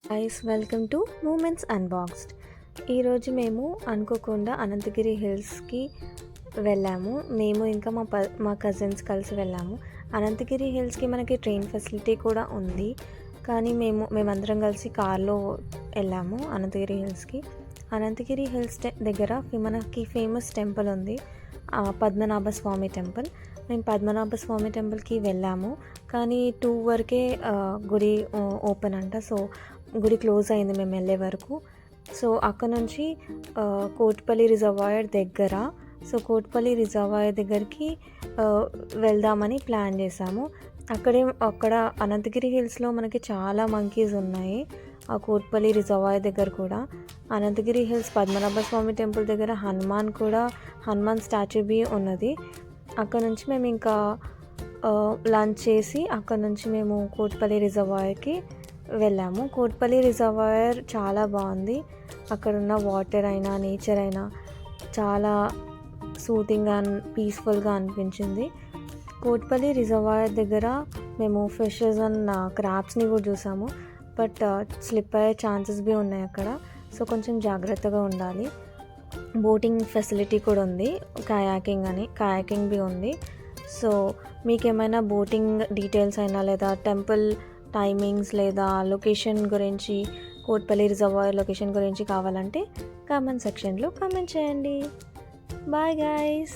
Guys, welcome to moments unboxed. ఈరోజు మేము అనుకోకుండా అనంతగిరి హిల్స్కి వెళ్ళాము. మేము ఇంకా మా కజిన్స్ కలిసి వెళ్ళాము. అనంతగిరి హిల్స్కి మనకి ట్రైన్ ఫెసిలిటీ కూడా ఉంది, కానీ మేమందరం కలిసి కార్లో వెళ్ళాము అనంతగిరి హిల్స్కి. అనంతగిరి హిల్స్ దగ్గర మనకి ఫేమస్ టెంపుల్ ఉంది, పద్మనాభ స్వామి టెంపుల్. మేము పద్మనాభ స్వామి టెంపుల్కి వెళ్ళాము, కానీ 2 వరకే గుడి ఓపెన్ అంట. సో గుడి క్లోజ్ అయింది మేము వెళ్ళే వరకు. సో అక్కడ నుంచి కోటిపల్లి రిజర్వాయర్ దగ్గర కోటిపల్లి రిజర్వాయర్ దగ్గరికి వెళ్దామని ప్లాన్ చేసాము. అక్కడ అనంతగిరి హిల్స్లో మనకి చాలా మంకీస్ ఉన్నాయి, ఆ కోటిపల్లి రిజర్వాయర్ దగ్గర కూడా. అనంతగిరి హిల్స్ పద్మనాభ స్వామి టెంపుల్ దగ్గర హనుమాన్ స్టాచ్యూ బి ఉన్నది. అక్కడ నుంచి మేము ఇంకా లంచ్ చేసి అక్కడ నుంచి మేము కోటిపల్లి రిజర్వాయర్కి వెళ్ళాము. కోటిపల్లి రిజర్వాయర్ చాలా బాగుంది. అక్కడ ఉన్న వాటర్ అయినా నేచర్ అయినా చాలా సూతింగ్గా పీస్ఫుల్గా అనిపించింది. కోటిపల్లి రిజర్వాయర్ దగ్గర మేము ఫిషెస్ అండ్ క్రాబ్స్ని కూడా చూసాము, బట్ స్లిప్ అయ్యే ఛాన్సెస్ బి ఉన్నాయి అక్కడ. సో కొంచెం జాగ్రత్తగా ఉండాలి. బోటింగ్ ఫెసిలిటీ కూడా ఉంది, కయాకింగ్ బి ఉంది. సో మీకు ఏమైనా బోటింగ్ డీటెయిల్స్ అయినా లేదా టెంపుల్ టైమింగ్స్ లేదా లొకేషన్ గురించి, కోటిపల్లి రిజర్వాయర్ లొకేషన్ గురించి కావాలంటే కామెంట్ సెక్షన్లో కామెంట్ చేయండి. Bye guys.